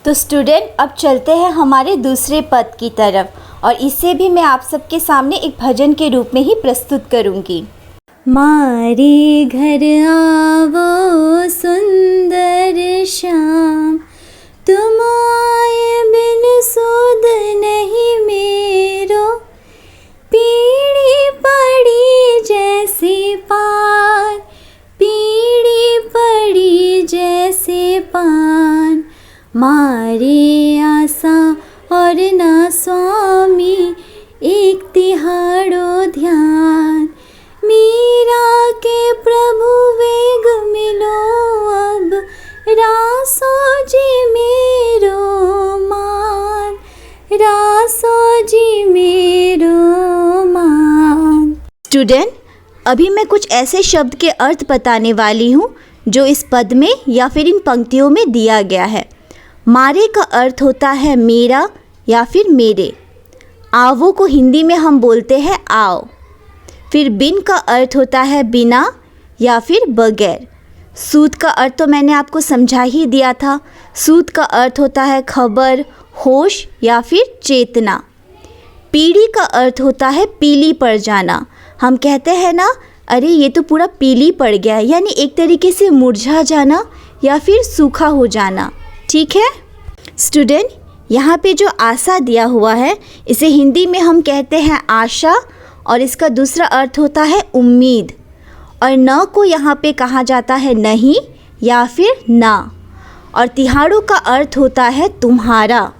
तो स्टूडेंट, अब चलते हैं हमारे दूसरे पद की तरफ और इसे भी मैं आप सबके सामने एक भजन के रूप में ही प्रस्तुत करूंगी। मारे घर आवो सुंदर श्याम, तुम आए बिन सुध नहीं मेरो, पीढ़ी पड़ी जैसे पान, पीढ़ी पड़ी जैसे पान, मारे आशा और ना स्वामी एक तिहाड़ो ध्यान, मीरा के प्रभु वेग मिलो अब, रासो जी मेरो मान, रासो जी मेरो मान। स्टूडेंट, अभी मैं कुछ ऐसे शब्द के अर्थ बताने वाली हूँ जो इस पद में या फिर इन पंक्तियों में दिया गया है। मारे का अर्थ होता है मेरा या फिर मेरे। आवो को हिंदी में हम बोलते हैं आओ। फिर बिन का अर्थ होता है बिना या फिर बगैर। सूद का अर्थ तो मैंने आपको समझा ही दिया था। सूद का अर्थ होता है खबर, होश या फिर चेतना। पीली का अर्थ होता है पीली पड़ जाना। हम कहते हैं ना, अरे ये तो पूरा पीली पड़ गया है, यानी एक तरीके से मुरझा जाना या फिर सूखा हो जाना। ठीक है स्टूडेंट, यहाँ पे जो आशा दिया हुआ है इसे हिंदी में हम कहते हैं आशा और इसका दूसरा अर्थ होता है उम्मीद। और न को यहाँ पे कहा जाता है नहीं या फिर ना। और तिहाड़ों का अर्थ होता है तुम्हारा।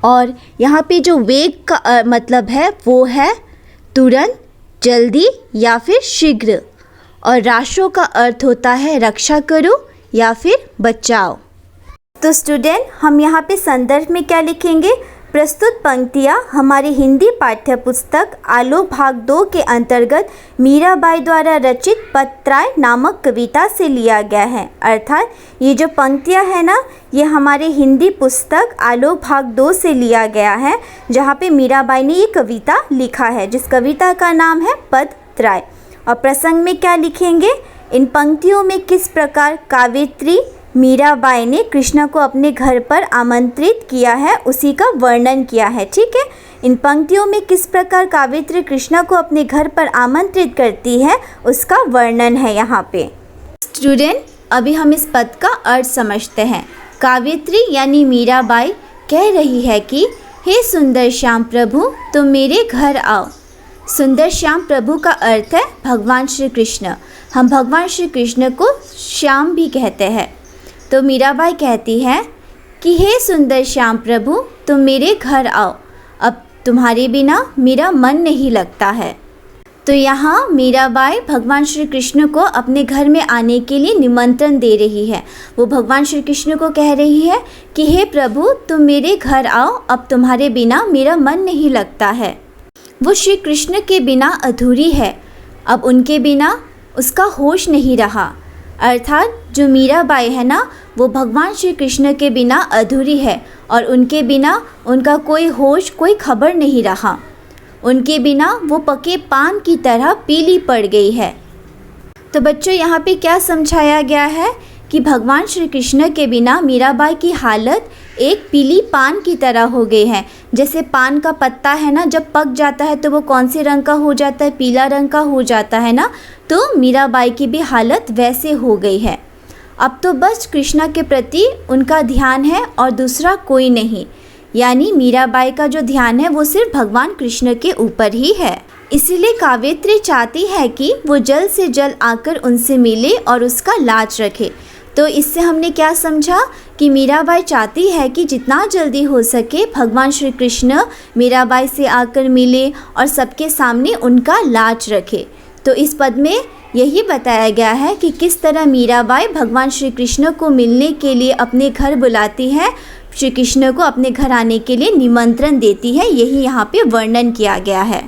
और यहाँ पे जो वेग का मतलब है वो है तुरंत, जल्दी या फिर शीघ्र। और राशो का अर्थ होता है रक्षा करो या फिर बचाओ। तो स्टूडेंट, हम यहाँ पे संदर्भ में क्या लिखेंगे? प्रस्तुत पंक्तियाँ हमारी हिंदी पाठ्य पुस्तक आलोक भाग 2 के अंतर्गत मीराबाई द्वारा रचित पत्राय नामक कविता से लिया गया है। अर्थात ये जो पंक्तियाँ हैं ना, ये हमारे हिंदी पुस्तक आलोक भाग 2 से लिया गया है, जहाँ पे मीराबाई ने ये कविता लिखा है, जिस कविता का नाम है पत्राय। और प्रसंग में क्या लिखेंगे? इन पंक्तियों में किस प्रकार काव्यत्री मीराबाई ने कृष्ण को अपने घर पर आमंत्रित किया है उसी का वर्णन किया है। ठीक है, इन पंक्तियों में किस प्रकार काव्यत्री कृष्ण को अपने घर पर आमंत्रित करती है उसका वर्णन है यहाँ पे। स्टूडेंट, अभी हम इस पद का अर्थ समझते हैं। काव्यत्री यानी मीराबाई कह रही है कि हे सुंदर श्याम प्रभु, तुम मेरे घर आओ। सुंदर श्याम प्रभु का अर्थ है भगवान श्री कृष्ण। हम भगवान श्री कृष्ण को श्याम भी कहते हैं। तो मीराबाई कहती है कि हे सुंदर श्याम प्रभु, तुम मेरे घर आओ, अब तुम्हारे बिना मेरा मन नहीं लगता है। तो यहाँ मीराबाई भगवान श्री कृष्ण को अपने घर में आने के लिए निमंत्रण दे रही है। वो भगवान श्री कृष्ण को कह रही है कि हे प्रभु, तुम मेरे घर आओ, अब तुम्हारे बिना मेरा मन नहीं लगता है। वो श्री कृष्ण के बिना अधूरी है, अब उनके बिना उसका होश नहीं रहा। अर्थात जो मीराबाई है ना, वो भगवान श्री कृष्ण के बिना अधूरी है और उनके बिना उनका कोई होश, कोई खबर नहीं रहा। उनके बिना वो पके पान की तरह पीली पड़ गई है। तो बच्चों, यहाँ पे क्या समझाया गया है कि भगवान श्री कृष्ण के बिना मीराबाई की हालत एक पीली पान की तरह हो गई है। जैसे पान का पत्ता है ना, जब पक जाता है तो वो कौन से रंग का हो जाता है? पीला रंग का हो जाता है ना। तो मीराबाई की भी हालत वैसे हो गई है। अब तो बस कृष्णा के प्रति उनका ध्यान है और दूसरा कोई नहीं। यानी मीराबाई का जो ध्यान है वो सिर्फ भगवान कृष्ण के ऊपर ही है। इसीलिए काव्यत्री चाहती है कि वो जल्द से जल्द आकर उनसे मिले और उसका लाज रखे। तो इससे हमने क्या समझा कि मीराबाई चाहती है कि जितना जल्दी हो सके भगवान श्री कृष्ण मीराबाई से आकर मिले और सबके सामने उनका लाज रखे। तो इस पद में यही बताया गया है कि किस तरह मीराबाई भगवान श्री कृष्ण को मिलने के लिए अपने घर बुलाती है, श्री कृष्ण को अपने घर आने के लिए निमंत्रण देती है। यही यहाँ पे वर्णन किया गया है।